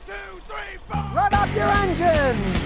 2, 3, 4. Run up your engines!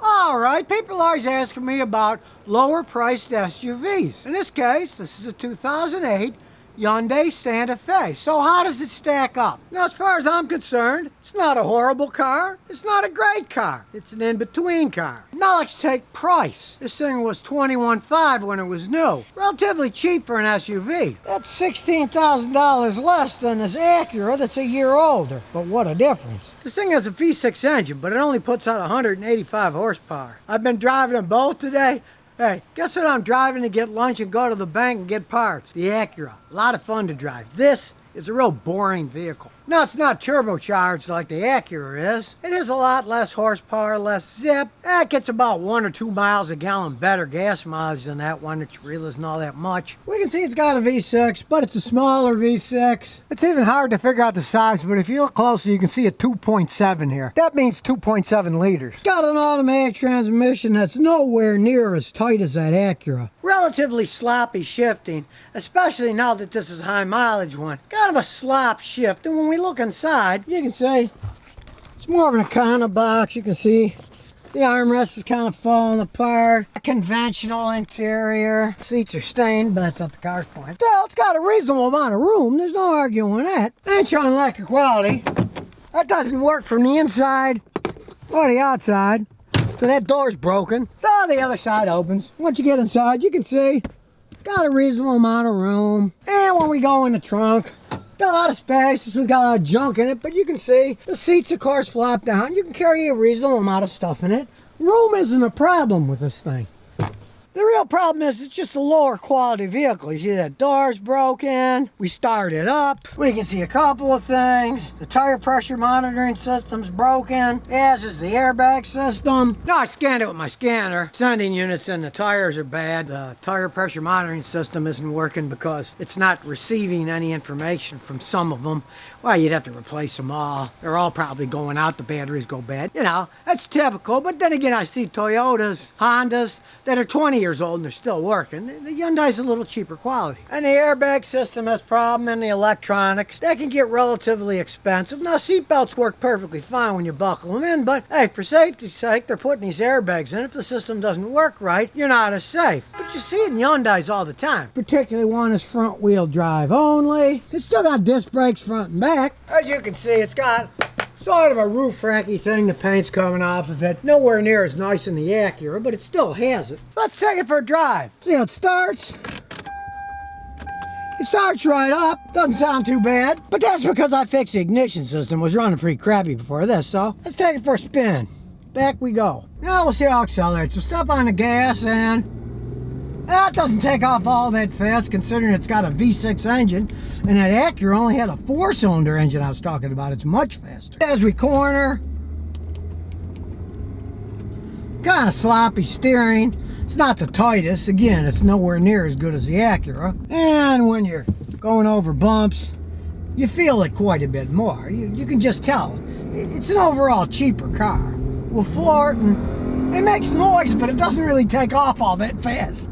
Alright, people are always asking me about lower priced SUVs. In this case, this is a 2008 Hyundai Santa Fe. So how does it stack up? Now, as far as I'm concerned, it's not a horrible car. It's not a great car. It's an in-between car. Now let's take price. This thing was $21,500 when it was new. Relatively cheap for an SUV. That's $16,000 less than this Acura that's a year older. But what a difference. This thing has a V6 engine, but it only puts out 185 horsepower. I've been driving them both today. Hey, guess what I'm driving to get lunch and go to the bank and get parts? The Acura. A lot of fun to drive. This is a real boring vehicle. Now, it's not turbocharged like the Acura is. It is a lot less horsepower, less zip. It gets about 1 or 2 miles a gallon better gas mileage than that one, which really isn't all that much. We can see it's got a V6, but it's a smaller V6. It's even hard to figure out the size, but if you look closer, you can see a 2.7 here. That means 2.7 liters. It's got an automatic transmission that's nowhere near as tight as that Acura. Relatively sloppy shifting, especially now that this is a high mileage one. Kind of a slop shift, and when we look inside, you can see it's more of an Econo box. You can see the armrest is kind of falling apart. A conventional interior. Seats are stained, but that's not the car's point. Still, it's got a reasonable amount of room. There's no arguing that. Ain't showing lack of quality. That doesn't work from the inside or the outside. So that door's broken. So the other side opens. Once you get inside, you can see got a reasonable amount of room. And when we go in the trunk, got a lot of space. This one's got a lot of junk in it, but you can see the seats, of course, flop down. You can carry a reasonable amount of stuff in it. Room isn't a problem with this thing. The real problem is it's just a lower quality vehicle. You see that door's broken. We start it up. We can see a couple of things. The tire pressure monitoring system's broken, as is the airbag system. Now I scanned it with my scanner. Sending units in the tires are bad. The tire pressure monitoring system isn't working because it's not receiving any information from some of them. Well, you'd have to replace them all. They're all probably going out. The batteries go bad. You know, that's typical. But then again, I see Toyotas, Hondas that are 20 years old and they're still working. The Hyundai's a little cheaper quality. And the airbag system has problem, and the electronics. They can get relatively expensive. Now, seatbelts work perfectly fine when you buckle them in, but hey, for safety's sake, they're putting these airbags in. If the system doesn't work right, you're not as safe. But you see it in Hyundais all the time. Particularly one is front wheel drive only. It's still got disc brakes front and back. As you can see, it's got sort of a roof racky thing. The paint's coming off of it. Nowhere near as nice in the Acura, but it still has it. Let's take it for a drive. See how it starts. It starts right up. Doesn't sound too bad. But that's because I fixed the ignition system. It was running pretty crappy before this, so let's take it for a spin. Back we go. Now we'll see how it accelerates. So step on the gas, and that doesn't take off all that fast considering it's got a V6 engine, and that Acura only had a 4-cylinder engine I was talking about. It's much faster. As we corner, kind of sloppy steering. It's not the tightest. Again, it's nowhere near as good as the Acura. And when you're going over bumps, you feel it quite a bit more. You can just tell. It's an overall cheaper car. We'll floor it, and it makes noise, but it doesn't really take off all that fast.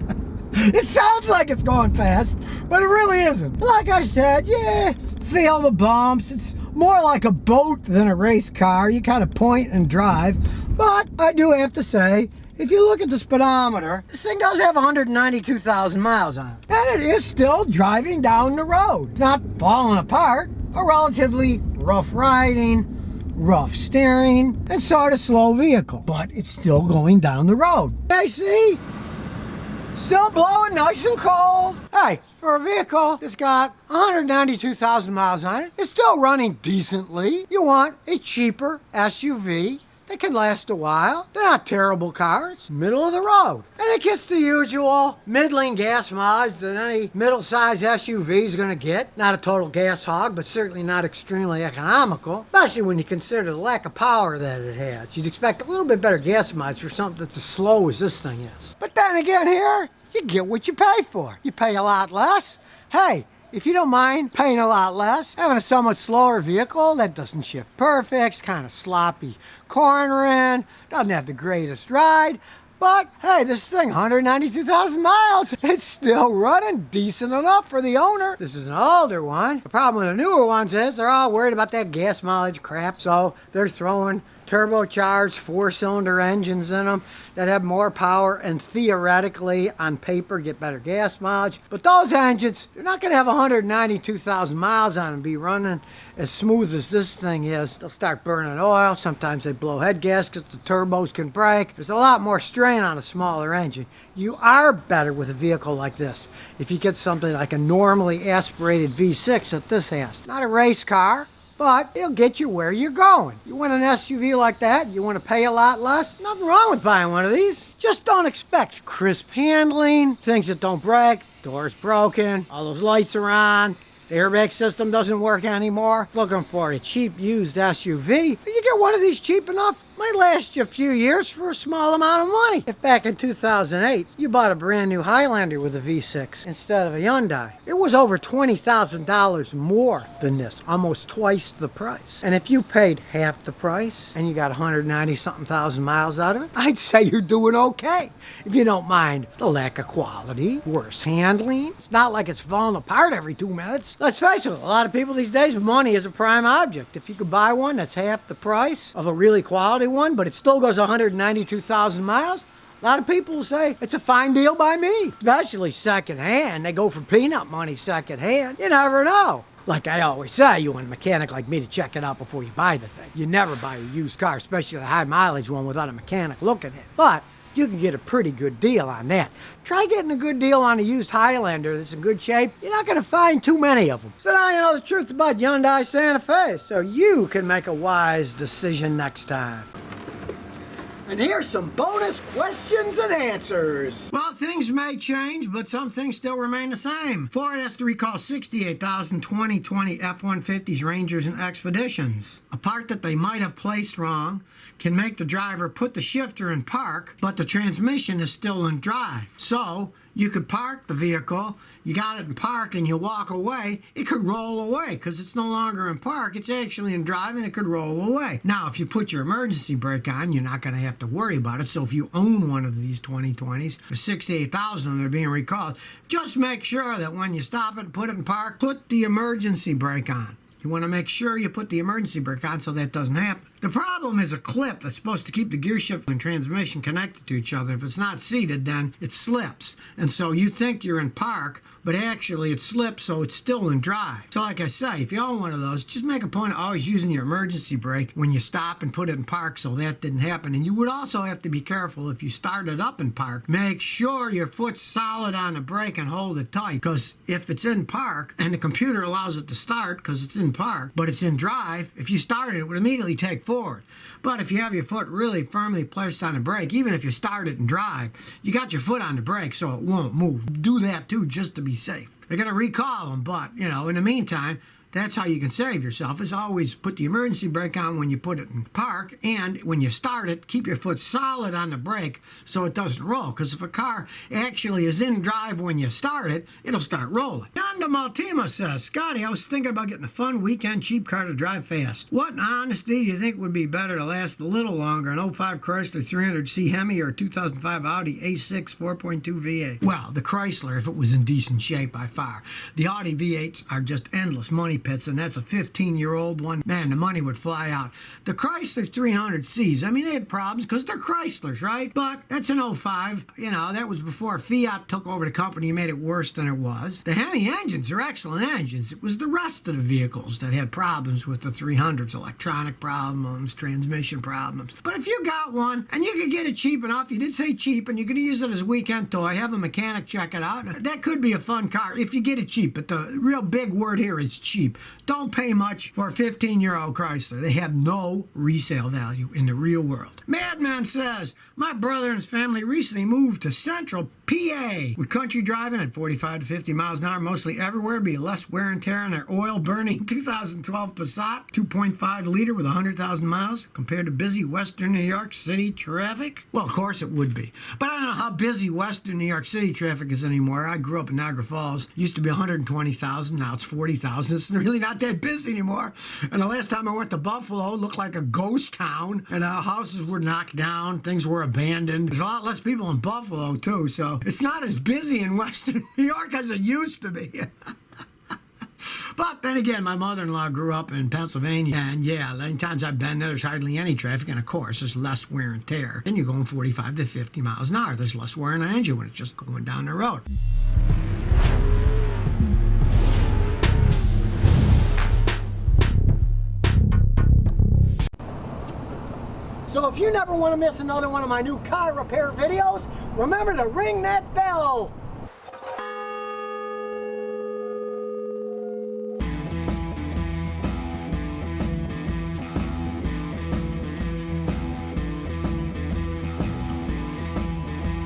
It sounds like it's going fast, but it really isn't. Like I said, yeah, feel the bumps. It's more like a boat than a race car. You kind of point and drive. But I do have to say, if you look at the speedometer, this thing does have 192,000 miles on it. And it is still driving down the road. It's not falling apart. A relatively rough riding, rough steering, and sort of slow vehicle. But it's still going down the road. Hey, see? Still blowing nice and cold. Hey, for a vehicle that's got 192,000 miles on it, it's still running decently. You want a cheaper SUV that can last a while. They're not terrible cars. Middle of the road. And it gets the usual middling gas mileage that any middle-sized SUV is going to get. Not a total gas hog, but certainly not extremely economical, especially when you consider the lack of power that it has. You'd expect a little bit better gas mileage for something that's as slow as this thing is. But then again here, you get what you pay for. You pay a lot less. Hey, if you don't mind paying a lot less, having a somewhat slower vehicle that doesn't shift perfect, it's kind of sloppy cornering, doesn't have the greatest ride, But hey, this thing, 192,000 miles, it's still running decent enough for the owner. This is an older one. The problem with the newer ones is they're all worried about that gas mileage crap, so they're throwing turbocharged 4-cylinder engines in them that have more power and theoretically on paper get better gas mileage. But those engines, they're not going to have 192,000 miles on them and be running as smooth as this thing is. They'll start burning oil. Sometimes they blow head gaskets. The turbos can break. There's a lot more strain on a smaller engine. You are better with a vehicle like this if you get something like a normally aspirated V6 that this has. Not a race car, but it'll get you where you're going. You want an SUV like that, you want to pay a lot less, nothing wrong with buying one of these. Just don't expect crisp handling, things that don't break, doors broken, all those lights are on, the airbag system doesn't work anymore. Looking for a cheap used SUV, you get one of these cheap enough, might last you a few years for a small amount of money. If back in 2008, you bought a brand new Highlander with a V6 instead of a Hyundai, it was over $20,000 more than this, almost twice the price. And if you paid half the price and you got 190-something thousand miles out of it, I'd say you're doing okay. If you don't mind the lack of quality, worse handling, it's not like it's falling apart every 2 minutes. Let's face it, a lot of people these days, money is a prime object. If you could buy one that's half the price of a really quality one, but it still goes 192,000 miles, a lot of people will say it's a fine deal by me, especially secondhand. They go for peanut money secondhand. You never know. Like I always say, you want a mechanic like me to check it out before you buy the thing. You never buy a used car, especially a high mileage one, without a mechanic looking at it. But you can get a pretty good deal on that. Try getting a good deal on a used Highlander that's in good shape. You're not going to find too many of them. So now you know the truth about Hyundai Santa Fe, so you can make a wise decision next time. And here's some bonus questions and answers. Well, things may change, but some things still remain the same. Ford has to recall 68,000 2020 F-150s, Rangers, and Expeditions. A part that they might have placed wrong can make the driver put the shifter in park, but the transmission is still in drive. So you could park the vehicle, you got it in park, and you walk away, it could roll away because it's no longer in park, it's actually in drive, and it could roll away. Now, if you put your emergency brake on, you're not going to have to worry about it. So if you own one of these 2020s, for 68,000 they're being recalled, just make sure that when you stop it and put it in park, put the emergency brake on. You want to make sure you put the emergency brake on so that doesn't happen. The problem is a clip that's supposed to keep the gear shift and transmission connected to each other. If it's not seated, then it slips. And so you think you're in park, but actually it slips, so it's still in drive. So like I say, if you own one of those, just make a point of always using your emergency brake when you stop and put it in park so that didn't happen. And you would also have to be careful if you start it up in park. Make sure your foot's solid on the brake and hold it tight, because if it's in park and the computer allows it to start because it's in park, but it's in drive, if you start it, it would immediately take forward. But if you have your foot really firmly placed on the brake, even if you start it and drive, you got your foot on the brake so it won't move. Do that too, just to be safe. They're going to recall them, but, you know, in the meantime, that's how you can save yourself, is always put the emergency brake on when you put it in park, and when you start it, keep your foot solid on the brake so it doesn't roll. Because if a car actually is in drive when you start it, it'll start rolling. John de Maltima says, Scotty, I was thinking about getting a fun weekend cheap car to drive fast. What in honesty do you think would be better to last a little longer, an 05 Chrysler 300C Hemi or a 2005 Audi A6 4.2 V8? Well, the Chrysler, if it was in decent shape, by far. The Audi V8s are just endless money pits, and that's a 15-year-old one. Man, the money would fly out. The Chrysler 300Cs, I mean, they had problems because they're Chryslers, right? But that's an '05. You know, that was before Fiat took over the company and made it worse than it was. The Hemi engines are excellent engines. It was the rest of the vehicles that had problems with the 300s, electronic problems, transmission problems. But if you got one and you could get it cheap enough, you did say cheap, and you're going to use it as a weekend toy, have a mechanic check it out, that could be a fun car if you get it cheap. But the real big word here is cheap. Don't pay much for a 15-year-old Chrysler. They have no resale value in the real world. Madman says, my brother and his family recently moved to Central PA. With country driving at 45 to 50 miles an hour mostly everywhere, be less wear and tear on their oil-burning 2012 Passat 2.5 liter with 100,000 miles compared to busy Western New York City traffic? Well, of course it would be. But I don't know how busy Western New York City traffic is anymore. I grew up in Niagara Falls. It used to be 120,000. Now it's 40,000. It's in really not that busy anymore. And the last time I went to Buffalo, it looked like a ghost town, and houses were knocked down, things were abandoned. There's a lot less people in Buffalo too, so it's not as busy in Western New York as it used to be. But then again, my mother-in-law grew up in Pennsylvania, and yeah, many times I've been there, there's hardly any traffic, and of course, there's less wear and tear. And you're going 45 to 50 miles an hour. There's less wear on the engine when it's just going down the road. So if you never want to miss another one of my new car repair videos, remember to ring that bell.